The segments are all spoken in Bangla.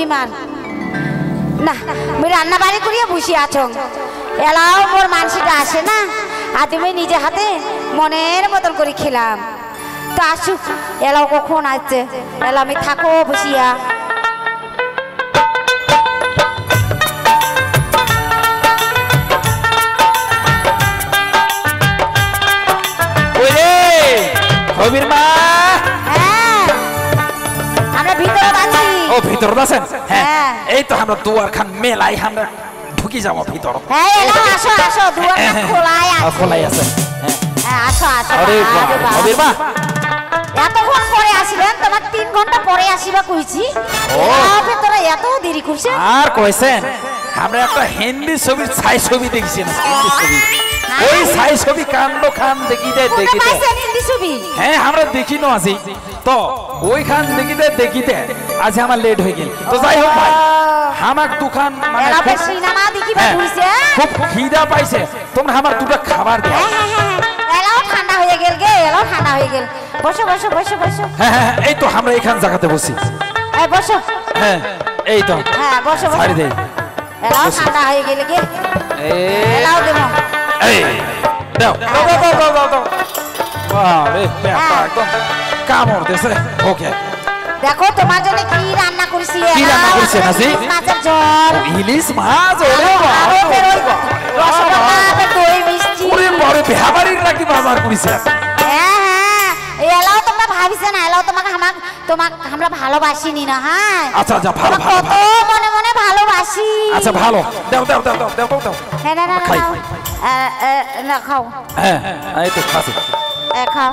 পরিমাণ না আমি রান্না বাড়ি করিয়া বসে আছো এলাও মোর মানসিটা আসে না আর তুমি নিজে হাতে মনের মতন করে খেলাম তো আসুক এলাও কখন আসছে এলা আমি থাকো বসিয়া হবির মা আমরা ভিতরে আছি ও ভিতরে আছেন হ্যাঁ এই তো আমরা দুয়ার খান মেলাই আমরা ঢুকি যাব ভিতর হ্যাঁ এলাও আসো আসো দুয়ার খোলাই আছে হ্যাঁ আসো আসো আরে হবির মা এতক্ষণ পরে আসলেন তোমার 3 ঘন্টা পরে আসিবা কইছি ভিতরে এত দেরি করছেন আর কইছেন আমরা একটা হিন্দি ছবি ছাই ছবি দেখছি না হিন্দি ছবি ওই ছাই ছবি কাণ্ড খান দেখিতে হিন্দি ছবি হ্যাঁ আমরা দেখি না আছি তো ওই খান দেখিতে আজ আমার লেট হয়ে গেল তো যাই হোক ভাই আমার দোকান মানে সিনেমা দেখিবা কইছে খুব খিদা পাইছে তোমরা আমার দুটো খাবার দাও এলাও ঠান্ডা হয়ে গেল এলাও ঠান্ডা হয়ে গেল বসো বসো বসো বসো হ্যাঁ এই তো আমরা এখান জায়গাতে বসি এই বসো হ্যাঁ এই তো হ্যাঁ বসো বসো ছাড়ি দেই এলাও ঠান্ডা হয়ে গেল এলাও দেবো এই দাও দাও আরে পেটা একদম কামড় দেছে ওকে দেখো তোমার জন্য কি রান্না করেছি কি রান্না করেছেন আজি মাছের ঝোল ইলিশ মাছ ওরে বাবা রসগোল্লা দই মিষ্টি ওরে বড় বিহাবাড়ির নাকি বাজার করেছে হ্যাঁ এলাও তোমরা ভাবিছ না এলাও তোমাকে আমরা ভালোবাসিনি না হ্যাঁ আচ্ছা আচ্ছা ভালো ভালো মনে মনে ভালোবাসি আচ্ছা ভালো দাও দাও দাও দাও দাও হ্যাঁ না খাই না খাও হ্যাঁ এই তো খাসি খাও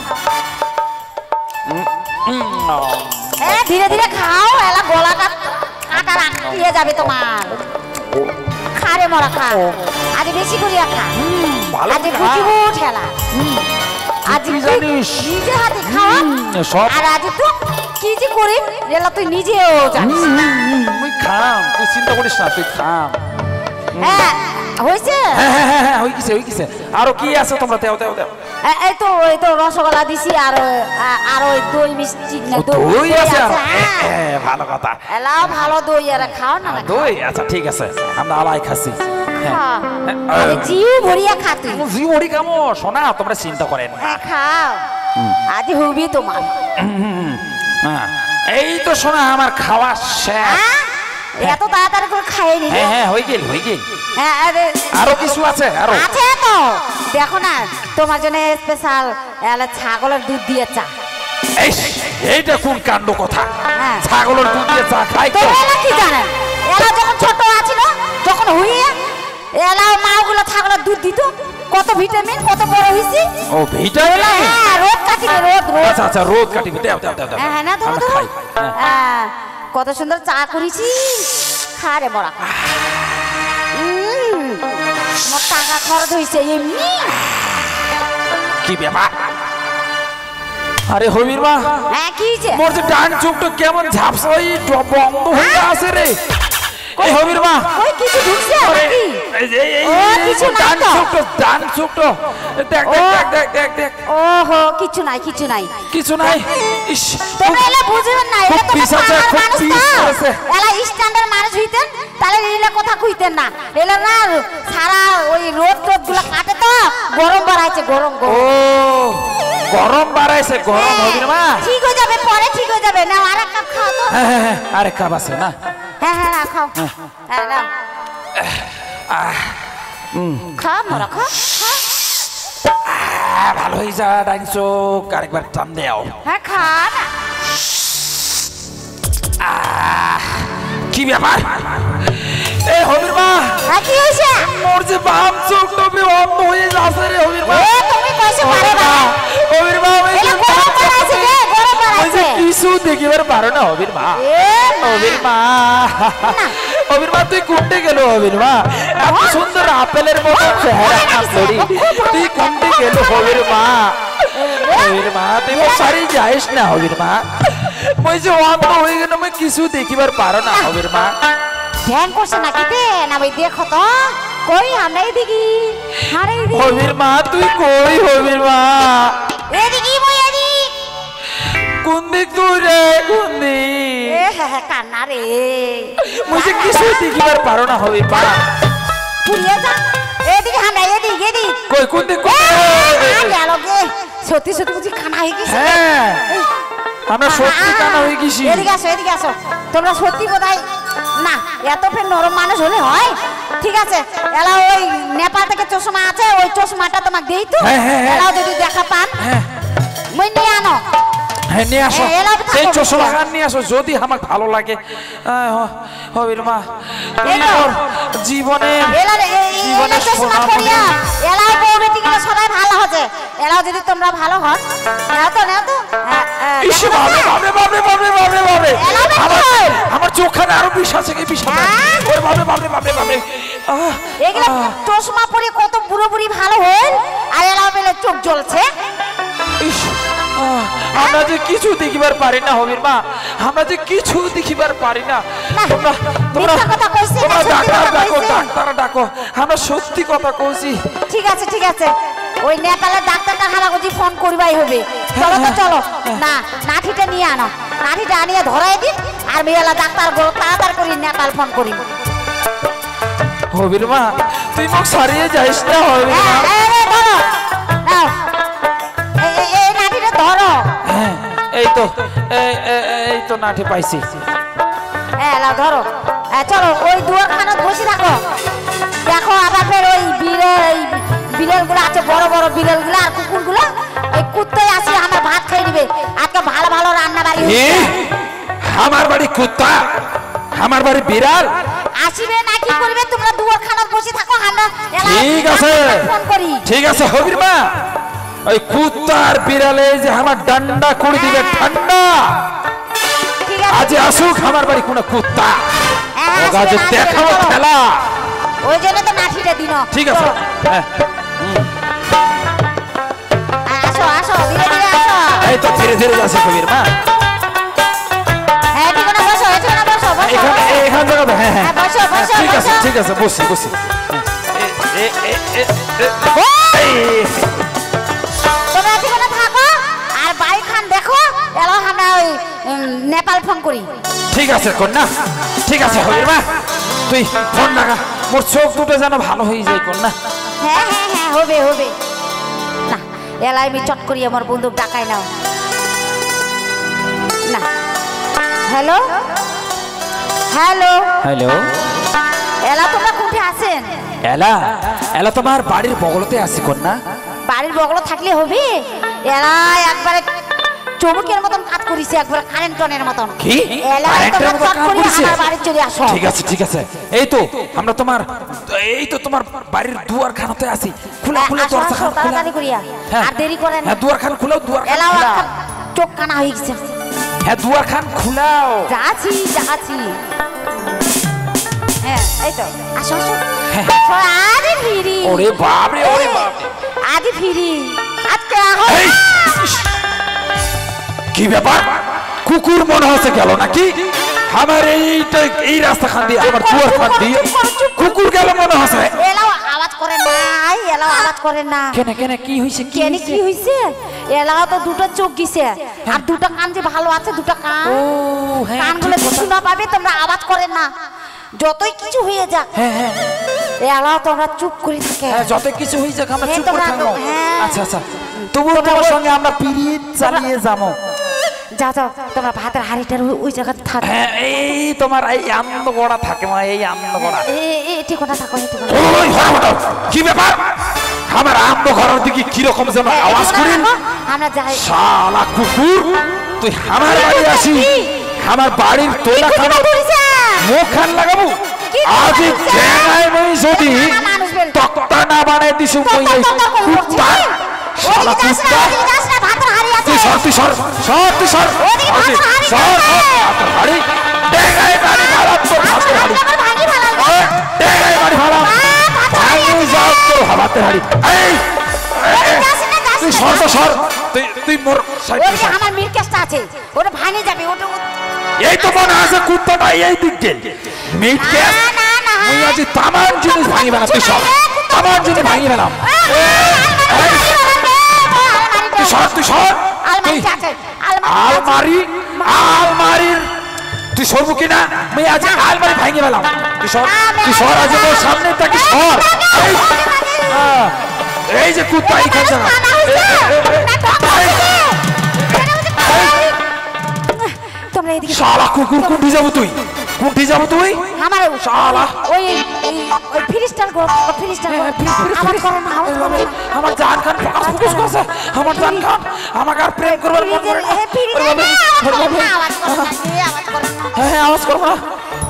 ধীরে ধীরে খাও এলা গলাটা কাটা রাখিয়ে যাবে তোমার খারে মরা খা আজ বেশি করিয়া খা আজ বুঝিব ঠেলা আজ নিজে হাতে খাওয়া আর আজ তো কি যে করি এলা তুই নিজেও জানিস তুই খাম তুই চিন্তা করিস না তুই খাম হ্যাঁ হইছে হ্যাঁ হই গেছে আরো কি আছে তোমরা দাও দাও দাও এই তো রসগোল্লা দিছি আর ওই দই মিষ্টি না দই আছে ভালো কথা এলাও ভালো দই আর খাও না দই আচ্ছা ঠিক আছে আমরা আলাই খাচ্ছি জিউ ভরিয়া খাতে জিউ ভরি কামো শোনা তোমরা চিন্তা করেন খাও আজ হবি তোমার এই তো শোনা আমার খাওয়া শেষ এত তাড়াতাড়ি করে খাইয়ে নি হ্যাঁ হয়ে গেল আরো কিছু আছে আরো আছে তো দেখো না তোমার জন্য স্পেশাল ছাগলের দুধ দিয়ে চা এইটা কোন কাণ্ড কথা ছাগলের দুধ দিয়ে চা খাই তো এলা কি জানেন এলা যখন ছোট আছিল যখন হইয়া এলা মাগুলো ছাগলের দুধ দিত কত ভিটামিন কত বড় হইছি ও ভিটামিন হ্যাঁ রোদ কাটিবে রোদ আচ্ছা আচ্ছা রোদ কাটিবে দাও দাও দাও হ্যাঁ না ধরো ধরো কত সুন্দর চা করেছি খারে বড়া মোর টাকা খরচ হইছে এমনি কি ব্যাপার আরে হবির মা হ্যাঁ কি হইছে মোর যে ডান চোখটা কেমন ঝাপসা হই বন্ধ হয়ে আছে রে এই হবির মা কই কিছু ঢুকছে নাকি এই কিছু ডান চোখটা দেখ দেখ ওহো কিছু নাই কিছু নাই ইস তোমরা এলা বুঝবেন না এটা তো পিছাচা খুব পিছ করেছে এলা স্ট্যান্ডার্ড মানুষ হইতেন তাহলে এলা কথা কইতেন না এলা না সারা ওই রোদ গুলো কাটে তো গরম বাড়াইছে গরম ও গরম বাড়াইছে গরম হবির মা ঠিক হয়ে যাবে পরে ঠিক হয়ে যাবে না আর এক কাপ খাও তো হ্যাঁ আরে কাপ আছে না হ্যাঁ খাও হ্যাঁ না খা মরা খা ভালো হয়ে যা ডাইন চোখ আরেকবার টান দেও হ্যাঁ খা না কি ব্যাপার এই হবির মা কি হইছে মোর যে বাম চোখটা বন্ধ হয়ে যাচ্ছে রে হবির মা তুমি কইছো পারে না হবির মা গরম বাড়াইছে কিছু দেখিবার পারো না হবির মা হবির মা তুই কোনটে গেল হবির মা এত সুন্দর আপেলের মতো চেহারা আপনি তুই কোনটে গেল হবির মা তুই সারি যাইস না হবির মা মই যে অন্ধ হয়ে গেল মই কিছু দেখিবার পারো না হবির মা ধ্যান করছে নাকি তে না ভাই দেখো তো কই আমরা এদিকে আরে এদিকে হবির মা তুই কই হবির মা এদিকে মই এদিকে কোন দিক তুই রে কোন দিক এ হ্যাঁ কান্না রে মুঝে কিছু দেখিবার পারো না হবে পা পুড়িয়ে যা এদিকে আমরা এদিকে কই কোন দিক গেল গে সত্যি সত্যি বুঝি কানা হয়ে গেছে হ্যাঁ আমরা সত্যি কানা হয়ে গেছি এদিকে আসো তোমরা সত্যি বোধহয় না এত ফের নরম মানুষ হলে হয় ঠিক আছে এলা ওই নেপাল থেকে চশমা আছে ওই চশমাটা তোমাকে দেই তো এলাও যদি দেখা পান মই নিয়ে আনো হ্যাঁ নিয়ে আসো সেই চশমা গান নিয়ে আসো যদি আমার ভালো লাগে হবির মা জীবনে জীবনে চশমা পরিয়া এলাও বউ বেটি গুলো সবাই ভালো হচ্ছে এলাও যদি তোমরা ভালো হন নাও তো ইসে বাবা আমার চোখখানে আরো বিষ আছে কি বিষ ওরে বাবা এগুলা চশমা পরে কত বুড়ো বুড়ি ভালো হল আর এলাও বেলে চোখ জ্বলছে আমরা যে কিছু দেখিবার পারি না হবির মা আমরা যে কিছু দেখিবার পারি না তোমরা ডাক্তার ডাকো আমরা সত্যি কথা কইছি ঠিক আছে ওই নেপালের ডাক্তারটা খানাগুজি ফোন করবাই হবে চলো না নাঠিটা নিয়ে আনো নাঠিটা আনিয়ে ধরাই দিন আর মেয়েলা ডাক্তার গো তাড়াতাড়ি করে নেপাল ফোন করি হবির মা তুই মুখ সারিয়ে যাইস না হবির মা ধরো এই নাঠিটা ধরো এই তো নাঠি পাইছি লাও ধরো চলো ওই দুয়ারখানাত বসে থাকো দেখো আবার ফের ওই বিড়ালগুলো আছে বড় বড় বিড়ালগুলো আর কুকুরগুলো ওই কুত্তাই আসি আমার ভাত খেয়ে দিবে আজকে ভালো ভালো রান্না বাড়ি আমার বাড়ি কুত্তা আমার বাড়ি বিড়াল আসিবে না কি করবে তোমরা দুয়ারখানাত বসে থাকো আমরা ঠিক আছে হবির মা ওই কুত্তার বিড়ালে যে আমার ডান্ডা করে দিবে ঠান্ডা আজ আসুক আমার বাড়ি কোন কুত্তা দেখাবো খেলা ওই জন্য তো নাঠিটা দিন ঠিক আছে আসো ধীরে আসো এই তো ধীরে যাচ্ছে কবির মা এখানে যাবে ঠিক আছে বসি তোমরা এখানে থাকো আর বাড়ি খান দেখো এলো আমরা ওই নেপাল ফোন করি ঠিক আছে কন্যা ঠিক আছে হবির মা তুই ফোন লাগা মোর চোখ দুটো যেন ভালো হয়ে যায় কন্যা হ্যাঁ হবে না এলাই আমি চট করি আমার বন্দুক ডাকাই নাও না হ্যালো এলা তোমরা কোথায় আছেন এলা তোমার বাড়ির বগলতে আছি কন্যা বাড়ির বগল থাকলে হবে এলা একবারে চমকের মতন কাজ করিছে একবার কারেন্টনের মতন কি কারেন্টের মতন কাজ করিছে আমার বাড়ি চলে আসো ঠিক আছে এই তো তোমার বাড়ির দুয়ারখানাতে আছি খুলে দরজা তাড়াতাড়ি করিয়া আর দেরি করেন হ্যাঁ দুয়ারখান খুলাও এলা চোখ কানা হয়ে গেছে হ্যাঁ দুয়ারখান খুলাও যাচ্ছি হ্যাঁ এই তো আসো আরে ফিরি ওরে বাপ রে আদি ফিরি আজকে কি ব্যাপার কুকুর মনে হচ্ছে গেল নাকি আমার এই রাস্তা খান দিয়ে আমার দুয়ার খান দিয়ে কুকুর গেল মনে হচ্ছে এলাও আওয়াজ করে না কেন কি হইছে কি হইছে এলাও তো দুটো চোখ গিছে আর দুটো কান যে ভালো আছে দুটো কান কানগুলো শোনা পাবে তোমরা আওয়াজ করেন না যতই কিছু হয়ে যাক এলাও তোমরা চুপ করে থাকে যত কিছু হয়ে যাক আমরা চুপ করে থাকবো আচ্ছা তবু তোমার সঙ্গে আমরা পিরিত চালিয়ে যাবো যাও তোমরা ভাতের হাড়িটার ওই জায়গাতে থাক এই তোমার এই আনন্দ গড়া থাকে মা এই আনন্দ গড়া ঠিক কথা থাকো কি ব্যাপার আমার আনন্দ গড়ার দিকে কি রকম যেন আওয়াজ করেন আমরা যাই শালা কুকুর তুই আমার বাড়ি আসি আমার বাড়ির তোলা খানা মুখ খান লাগাবো আজ জায়গায় নই যদি তক্তা না বানাই দিছু কই এই কুত্তা শালা কুত্তা তুই সর হাড়ি ডেগাই বাড়ি ভাড়া তোর হাতে হাড়ি ডেগাই বাড়ি ভাড়া ভাঙি যাও তোর হাতে হাড়ি তুই সর তুই মোর আমার মির কেসটা আছে ওটা ভাঙে যাবে ওটা এই তো মনে আছে কুত্তাটা এই দিক গেল মিট কেস মুই আজ তামান জিনিস ভাঙি বানা তুই সর তামান জিনিস ভাঙি বানা তুই সর আলমারি আলমারি আলমারির তুই সরবো কিনা আমি আজ আলমারি ভাঙে পেলাম তুই সর আজ মোর সামনে থাকি সর এই যে কুত্তা এইখানে তোমরা এদিকে শালা কুকুর কুন্ঠি যাবো তুই কুন্ঠি যাবো তুই আমার শালা ওই ফ্রিস্টার আমার করো না আমার জান খান ফোকাস করছে আমার জান খান আমাকে আর প্রেম করবার মন করে হ্যাঁ আওয়াজ করো না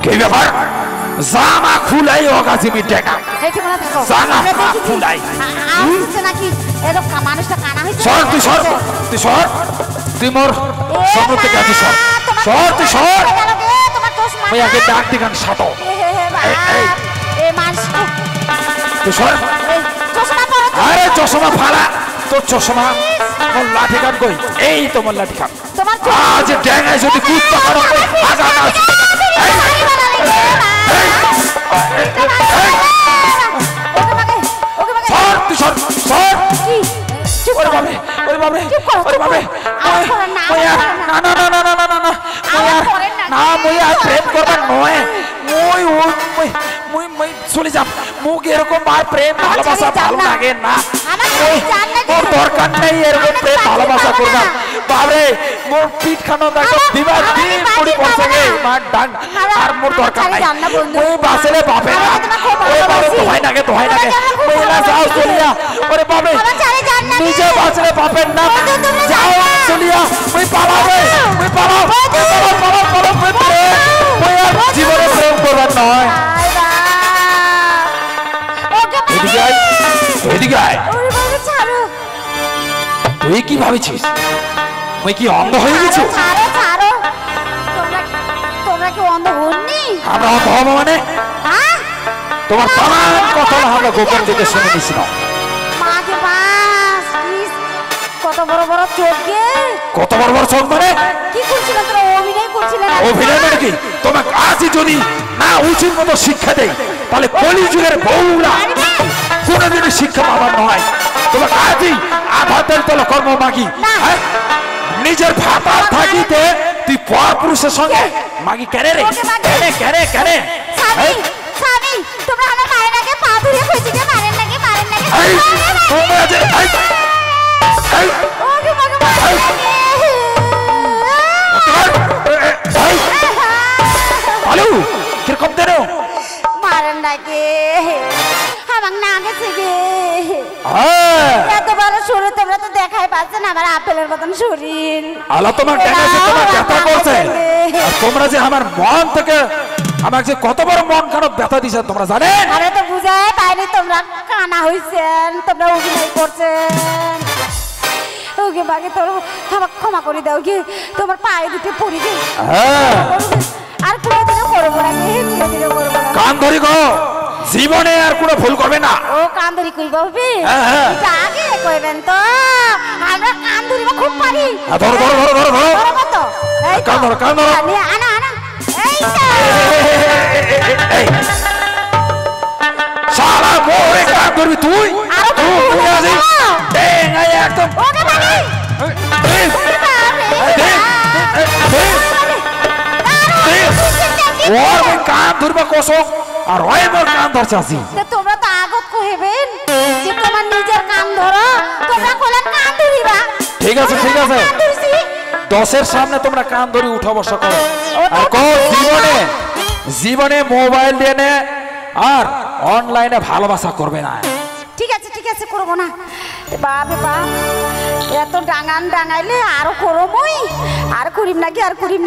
কি ব্যাপার জামা খুলাই অগাজিমি টেকা জামা খুলাই নাকি এরকম মানুষটা কানা হয়েছে সর তুই মোর সামনে থেকে আছি সর তুই সর मैं आगे डाक दिखान सातो তুই সর আরে চশমা ফালা তোর চশমা মোর লাঠি কাট কই এই তো মোর লাঠি কাট আজ ড্যাঙায় যদি কুত্তা করো আজ আজ সর তুই সর ওরে বাবা না মুই আর প্রেম করবার নয় মুই চলে যাব মুখ এরকম আর প্রেম ভালোবাসা ভালো লাগে না ওর দরকার নেই এরকম প্রেম ভালোবাসা করবার বাবরে মোর পিঠ খানো দেখো দিবার দিন পড়ি পড়ছে গে মার ডান আর মোর দরকার নাই মুই বাসলে বাপে না ওই বাবা দোহাই নাগে মহিলা যাও চলিয়া ওরে বাবরে নিজে বাসলে বাপের না যাও চলিয়া মুই পালাবে পালাও জীবনে প্রেম করবার নয় তুই কি ভাবছিস তুই কি অন্ধ হয়ে গেছো তোমরা কি অন্ধ হননি আমরা অন্ধ হবো মানে তোমার তামাম কথা আমরা গোপন থেকে শুনে নিছিলাম কত বড় বড় চোখ গে কত বড় বড় চোখ মানে কি করছিলেন তোমরা অভিনয় করছিলেন অভিনয় মানে কি তোমাকে আজই যদি না উচিত মতো শিক্ষা দেয় তাহলে কলিযুগের বউরা কোনোদিনই শিক্ষা পাবার নয় তোমাকে আজই আধাতের তল কর্ম মাগি নিজের ভাতার থাকিতে তুই পর পুরুষের সঙ্গে মাগি কেনে রে কেনে স্বামী তোমরা আমার মায়ের আগে পা ধরে খুঁজিতে মারেন নাকি তোমরা যে আলু কিরকম দেন মারেন নাকি আমার না গেছে গে এত ভালো শরীর তোমরা তো দেখাই পাচ্ছেন আমার আপেলের মতন শরীর আলো তোমার দেখাচ্ছে তোমার ব্যথা করছে আর তোমরা যে আমার মন থেকে আমাকে যে কত বড় মন খারাপ ব্যথা দিছে তোমরা জানেন আরে তো বুঝায় পাইনি তোমরা কানা হইছেন তোমরা অভিনয় করছেন ওকে বাগে তোর আমাকে ক্ষমা করে দাও কি তোমার পায়ে দুটো পড়ি গে আর কোনোদিনও করবো না কোনোদিনও করবো না কান ধরি গো জীবনে আর কোনো ভুল করবে না ও কান ধরি কইবা হবে এটা আগে কইবেন তো আমরা কান ধরিবা খুব পারি ধরো কত এই কান ধরো আনা এই তো শালা মোরে কান ধরবি তুই তুই আছি ডেঙ্গা একদম ওকে বানি ওর কান ধরবা কসম আর ওই মোর কান ধরছে আসি তোমরা তো আগত কইবেন যে তোমার নিজের কান ধরো তোমরা কইলেন কান ধরিবা ঠিক আছে দশের সামনে তোমরা কান ধরি উঠা বসা করো আর কো জীবনে মোবাইল দিয়ে নে আর অনলাইনে ভালোবাসা করবে না ঠিক আছে করবো না বাপ এত ডাঙাইলে আরো করো মই আর করিম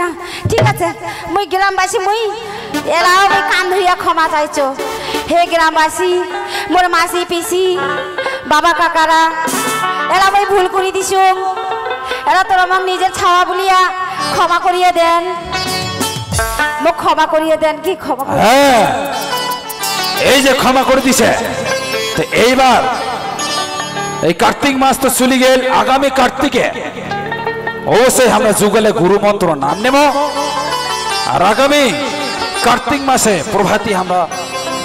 না ঠিক আছে মই গ্রামবাসী এরাও মই কান ধরিয়া ক্ষমা চাইছো হে গ্রামবাসী মোর মাসি পিসি বাবা কাকারা এরা মই ভুল করে দিছ এরা তোর আমার নিজের ছাওয়া বলিয়া ক্ষমা করিয়ে দেন মোক ক্ষমা করিয়ে দেন কি ক্ষমা এই যে ক্ষমা করে দিছে তো এইবার এই কার্তিক মাস তো চলে গেল আগামী কার্তিকে অবশ্যই আমরা যুগলে গুরু মন্ত্র নাম নেব আর আগামী কার্তিক মাসে প্রভাতী আমরা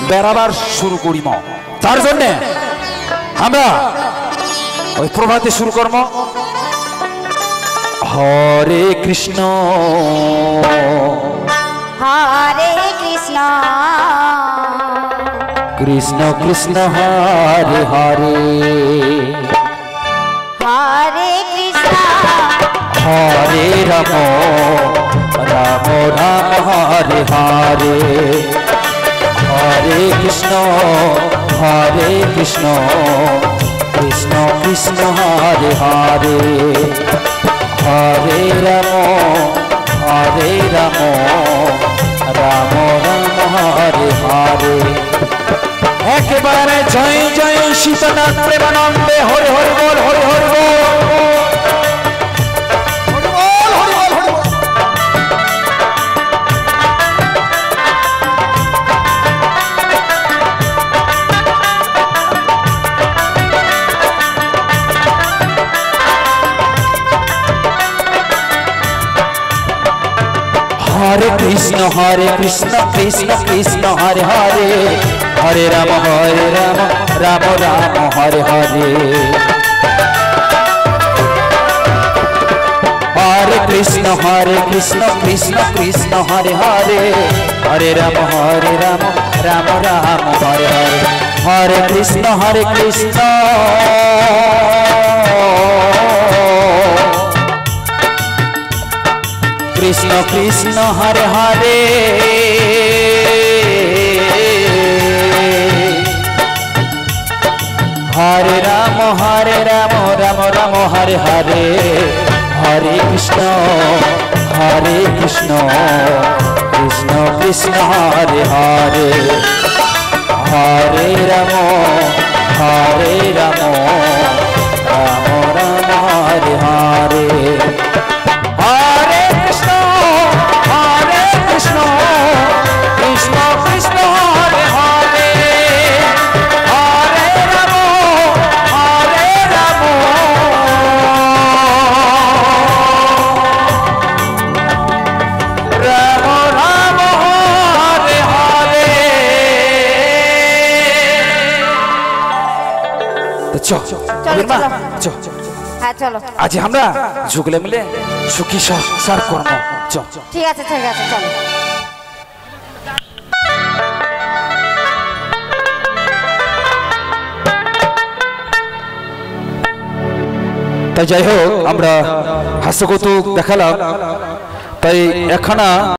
বেড়াবার শুরু করিম তার জন্য আমরা ওই প্রভাতী শুরু করব হরে কৃষ্ণ হরে কৃষ্ণ কৃষ্ণ কৃষ্ণ হরে হরে হরে কৃষ্ণ হরে রাম রাম রাম হরে হরে হরে কৃষ্ণ কৃষ্ণ কৃষ্ণ হরে হরে হরে রাম রাম রাম হরে হরে একেবারে জয় জয় সীতানাথ প্রেমানন্দে হরে হরে বল হরে হরে বল हरे कृष्ण कृष्ण कृष्ण हरे हरे हरे राम राम राम हरे हरे हरे कृष्ण कृष्ण कृष्ण हरे हरे हरे राम राम राम हरे हरे हरे कृष्ण कृष्ण कृष्ण हरे हरे हरे राम राम राम हरे हरे हरे कृष्ण कृष्ण कृष्ण हरे हरे हरे राम राम राम हरे हरे हरे कृष्ण कृष्ण कृष्ण हरे हरे हरे राम राम हरे हरे। तो चलो হ্যাঁ চলো आज हमरा झुगले मिले सुखी संसार कर्म चल ঠিক আছে চলো তাই যাই হোক আমরা হাস্যকৌতুক দেখালাম তাই এখানা